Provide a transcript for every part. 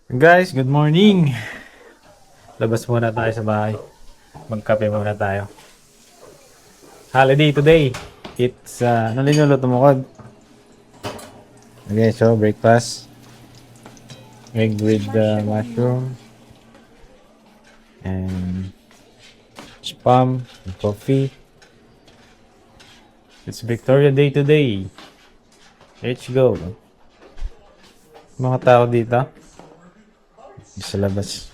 Guys, good morning! Labas muna tayo sa bahay. Magkape muna tayo. Holiday today. It's, ano linuluto mo, Kod? Okay, so breakfast. Egg with mushroom. And spam. And coffee. It's Victoria Day today. Let's go. Mga tao dito. Sa labas.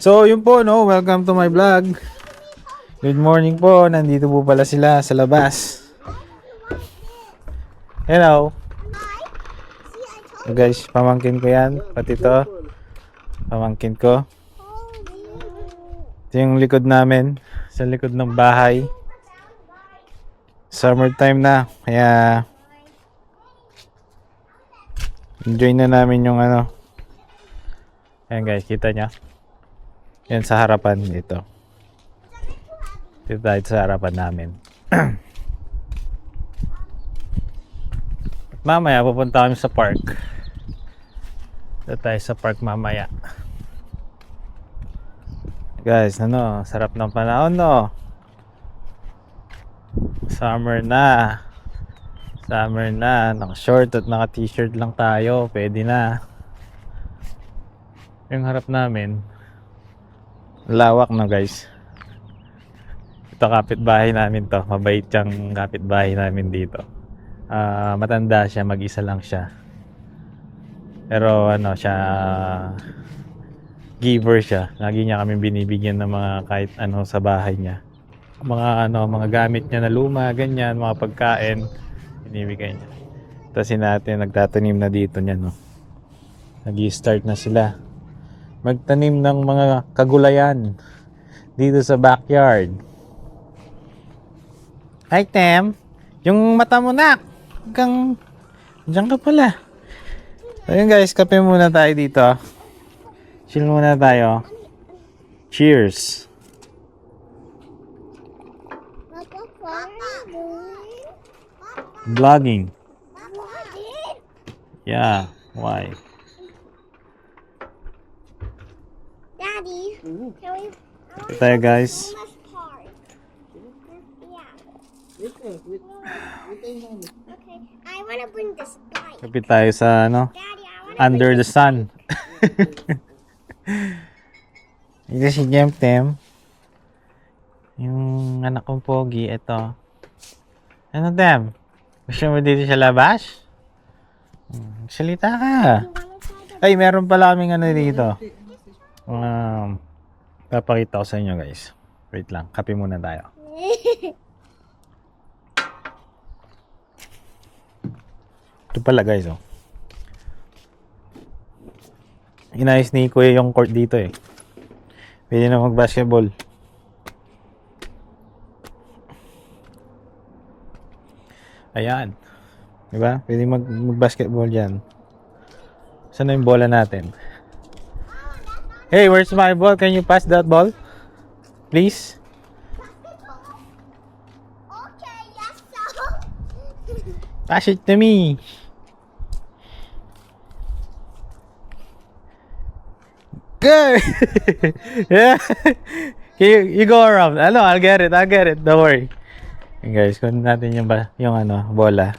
So, yun po, no? Welcome to my vlog. Good morning po. Nandito po pala sila sa labas. Hello. So guys, pamangkin ko yan. Pati to. Pamangkin ko. Ito yung likod namin. Sa likod ng bahay. Summertime na. Kaya enjoy na namin yung ano. Ayan guys, kita nyo. Yan sa harapan dito. Dito tayo sa harapan namin. Mamaya pupunta kami sa park. Dito tayo sa park mamaya. Guys, ano, sarap ng panahon, no? Summer na. Summer na. Naka-short at naka-t-shirt lang tayo. Pwede na. Yung harap namin, lawak na guys. Ito kapitbahay namin to. Mabait yung kapitbahay namin dito. Matanda siya. Mag-isa lang siya. Pero ano siya, giver siya. Lagi niya kami binibigyan ng mga kahit ano sa bahay niya. Mga gamit niya na luma, ganyan, mga pagkain. Binibigay niya. Tapos natin nagtatanim na dito niya, no. Nag-i-start na sila magtanim ng mga kagulayan dito sa backyard. Hi, Tem. Yung mata mo na. Hanggang diyan ka pala. Ayun guys, kape muna tayo dito. Chill muna tayo. Cheers. Vlogging. Yeah, why? Daddy, can we? Ito tayo guys. Okay, I want to bring this bike. Kapit tayo sa ano, Daddy, I want to. under the sun. Ito si Tem. Yung anak kong pogi, ito. Ano, Tem? Gusto mo dito sa labas? Salita ka. Ay, meron pala kaming ano dito. Papakita ko sa inyo guys. Wait lang, kape muna tayo. Ito pala guys, oh. Inayos ni Kuya yung court dito eh. Pwede na mag-basketball. Ayan. Diba? Pwede mag-basketball dyan. Saan na yung bola natin? Hey, where's my ball? Can you pass that ball? Please? Okay, yes, so. Pass it to me. Good! Yeah. You go around. Ano, I'll get it. Don't worry. Okay, guys, kunin natin yung ano, bola.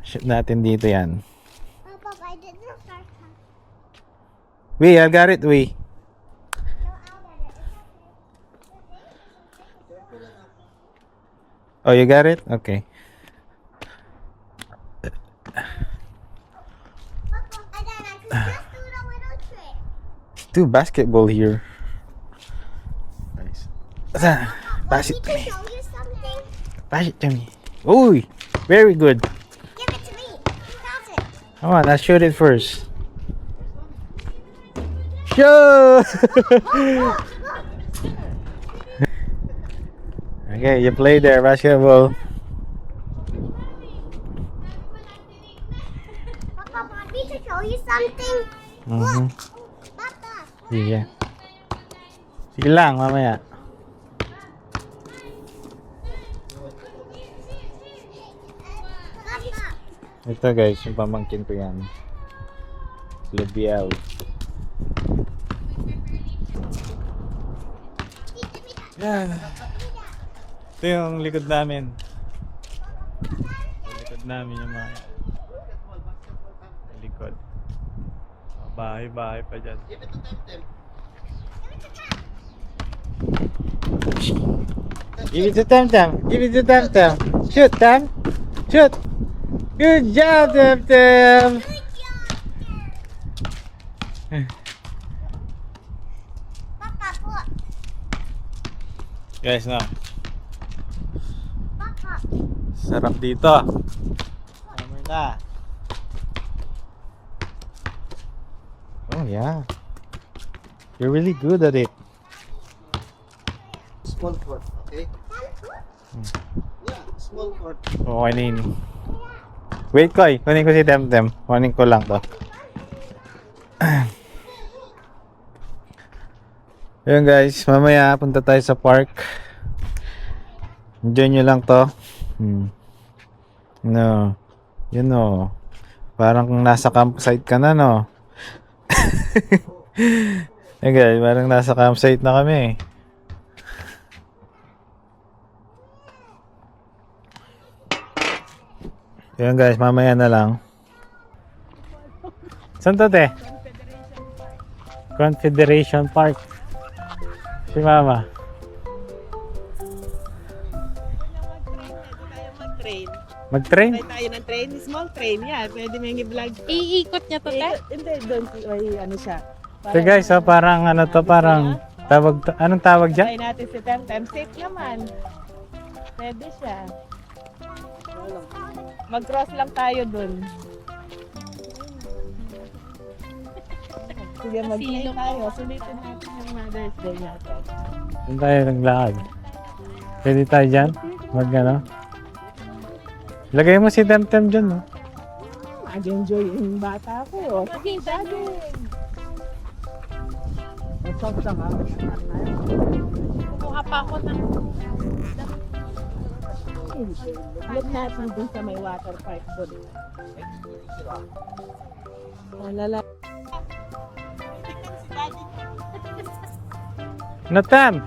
Shoot natin dito yan. Oh, Papa, I did the first time. Wait, I got it. Wait. No, I'll get it. Oh, you got it? Okay. Papa, and then I can just do the little trick. Let's do basketball here. Nice. Pass it to me. Show you something. Pass it to me. Ooh, very good. Give it to me. Pass it. Come on, I'll shoot it first. Shoot! Okay, you play there, basketball. Papa, want me to show you something? Mhm. Papa. Sige. Sige lang, mamaya. Papa, Ito guys, yung pamangkin ko yan. Lubiao. Yan. Ito yung likod namin. Yung likod namin yung mga likod. Bahay-bahay pa dyan. Give it to Temtem. Give it to Temtem. Shoot, Tem. Shoot. Good job, Temtem. Papa, look. Guys, no. Papa. Sarap dito. Summer na. Oh yeah. You're really good at it. Small court, okay? Yeah, small court. Okay na yun. Wait ko kunin ko si Temtem. Kunin ko lang to. Ayun guys, mamaya punta tayo sa park. Enjoy nyo lang to. No. Yun no. Parang kung nasa campsite ka na no. Ayun guys, parang nasa campsite na kami. Ayun guys, mamaya na lang. Saan to te? Confederation Park. Si Mama. Mag-train. Mag-train? Try tayo ng train. Small train yan. Pwede mo yung i-vlog. Iikot niya to, te? Hindi, doon. May ano siya. So guys, so parang ano to, parang tawag to, anong tawag dyan? Try natin si Temtem. Safe naman. Pwede siya. Mag-cross lang tayo doon. Sige, mag-train tayo. Sulitin natin yung Mother's Day natin. Doon tayo naglakad. Pwede tayo dyan? Mag ano? Lagay mo si Temtem dyan, no? Mag-enjoy yung bata ko. Sige, daddy. Masok ka. Kumuha pa ako ng... Look natin dun sa may water park doon. Lala. No, Tem!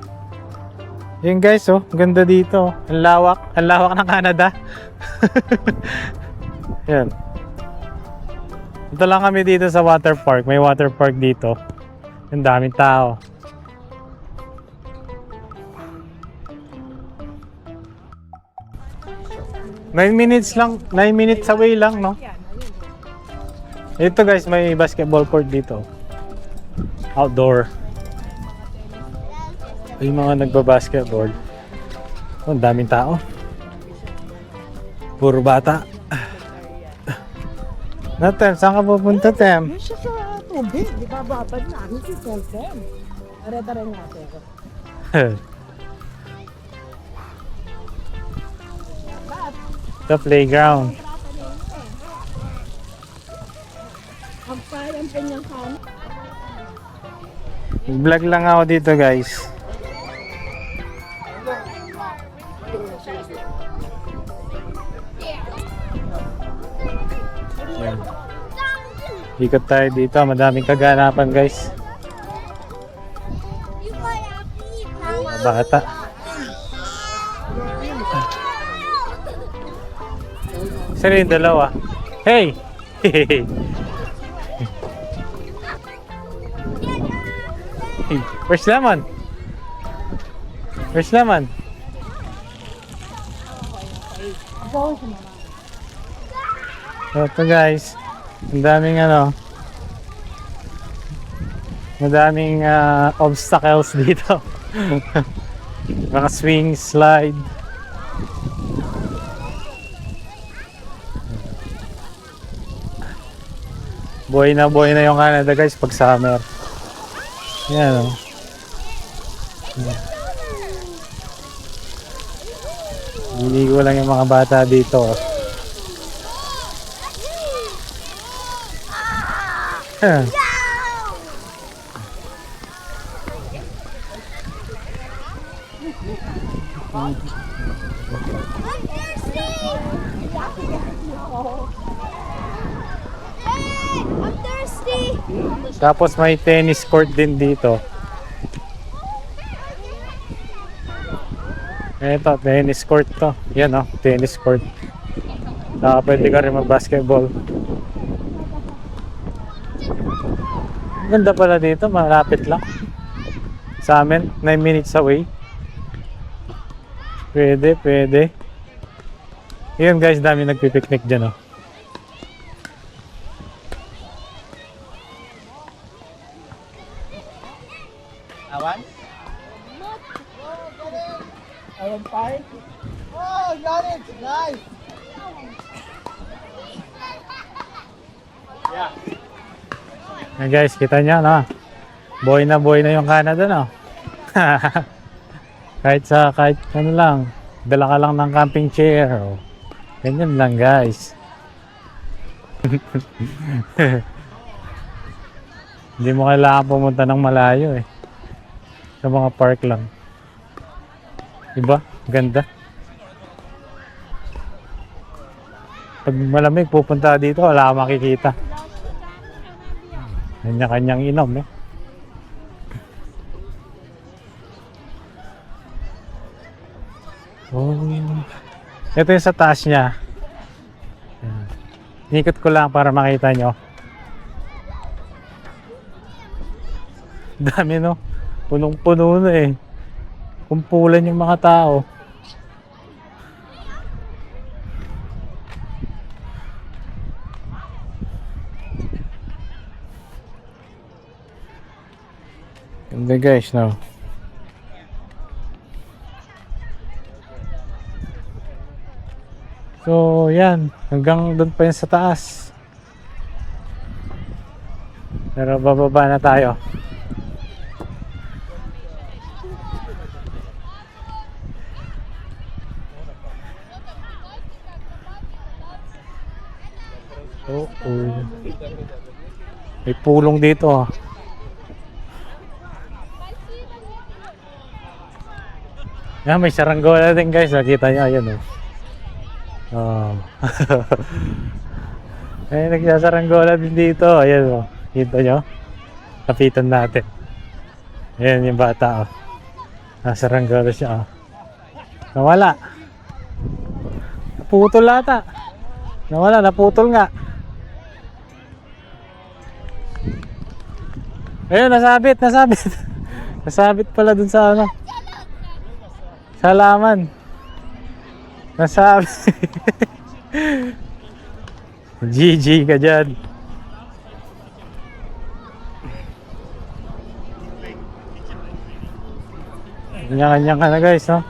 Yun guys, oh. Ganda dito. Ang lawak. Ang lawak ng Canada. Yan. Ito lang kami dito sa water park. May water park dito. Ang daming tao. Nine minutes lang. 9 minutes away lang, no? Ito guys, may basketball court dito. Outdoor. Yung mga nagbabasketball. Oh, ang daming tao. Puro bata. Na, Tem, saan ka pupunta, Tem? Yun siya sa tubig. Di ba babad namin si Temtem? Tara-tara natin. The playground. Ang parang kanyang kan. Vlog lang ako dito, guys. Yan. Ikot tayo dito. Madaming kaganapan, guys. Mga bata. Sino yung dalawa? Hey! Where's Lemon? Where's Lemon? Ito guys, ang daming ano, madaming obstacles dito. Mga swing, slide. Buhay na yung Canada guys pag summer. Yan o. Liligo lang yung mga bata dito. Tapos may tennis court din dito. Ito, tennis court to. Yan oh, tennis court. Saka pwede ka rin mag-basketball. Ganda pala dito, malapit lang. Sa amin, 9 minutes away. Pwede, pwede. Yun guys, dami nagpipiknik dyan oh. Awan? Ayan park. Oh, got it! Nice! Yan guys, kita nyo no? Buhay na yung Canada no? kahit ano lang, dala ka lang ng camping chair oh. Ganyan lang guys. Hindi mo kailangan pumunta ng malayo eh. Sa mga park lang. Diba? Ganda. Pag malamig pupunta dito, wala kang makikita. Kanya-kanyang inom eh. Oh. Ito yung sa taas niya. Ayan. Inikot ko lang para makita nyo. Dami no. Punong-puno na eh. Kumpulan yung mga tao. Ganda guys no. So yan, hanggang doon pa yun sa taas. Pero bababa na tayo. Oo. May pulong dito ah. Yan, may saranggola din guys. Nakita nyo, ayan oh. Oh. Ay, nagsasaranggola din dito. Ayan oh. Kita nyo? Kapitan natin. Ayan yung bata oh. Nasaranggola siya oh. Nawala. Naputol ata. Nawala, naputol nga. Ayun, nasabit. Nasabit pala dun sa ano. Sa halaman. Nasabit. GG ka dyan. Kanya-kanya ka na guys, no?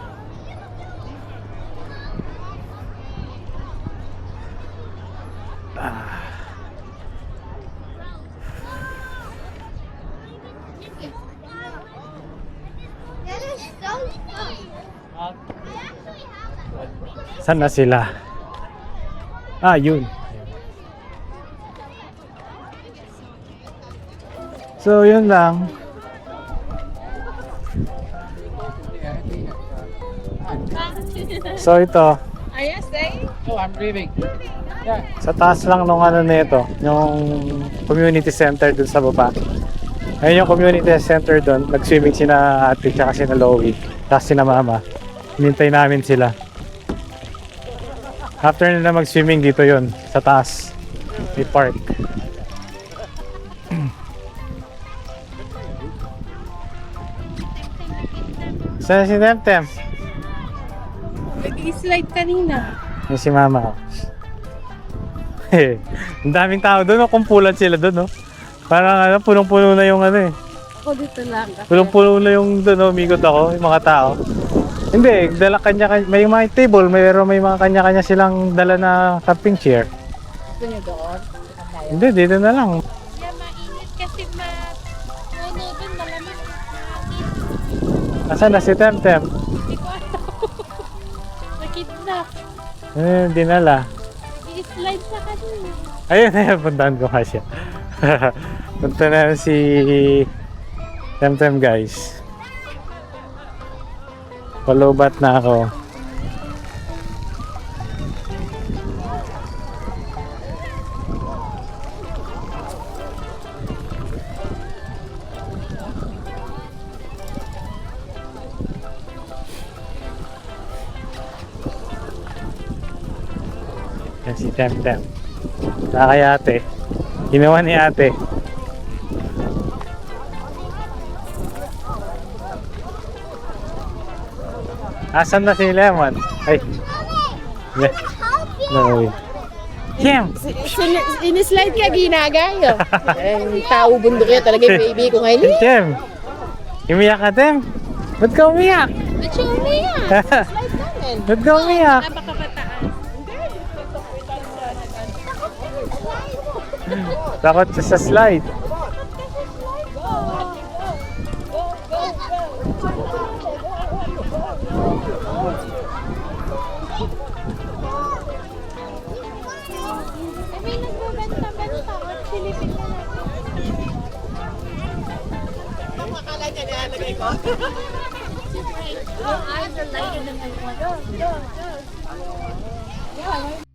That is so fun. Saan na sila? Ah, yun. So, yun lang. So, ito. Are you staying? Oh, I'm leaving. Sa taas lang nung ano nito, yung community center dun sa baba. Ayun yung community center dun. Nag-swimming sina ate tsaka sina Loie. Tapos sina mama. Hinintay namin sila. After nila mag-swimming dito yun, sa taas. May park. Saan si Temtem? Nag-slide kanina. Yung si mama. Ang daming tao doon, no? Kumpulan sila doon, no? Parang ano, punong-puno na yung ano eh. Ako dito lang. Punong-puno na yung doon, no? Umikot ako, yung mga tao. Hindi, dala kanya-kanya, may mga table, may mga kanya-kanya silang dala na camping chair. Gusto niyo doon? Hindi, dito na lang. Yeah, mainit kasi puno dun, malamig. Nasaan na si Temtem? Hindi ko alam. Nakidnap. Dinala. I-slide sa kanina. Ayun, ayun, puntahan ko nga siya. Punta na si Temtem guys. Palubat na ako. Yan si Temtem. Saka kay ate. Ginawa ni ate. Asan na si Lemon? Ay. Yeah. No. Kim! Inislide ka, ginagayo. Eh, tao bundok yan talaga yung baby ko ngayon. Kim! Umiyak ka, Tim? Ba't ka umiyak? Ba't siya umiyak? Slide namin. Ba't ka umiyak? Napakabataas. Takot siya sa slide. Ay, may nagbabanta-banta. At silipin na natin. Akala niya nilalagay ko. Your eyes are lighter than my one.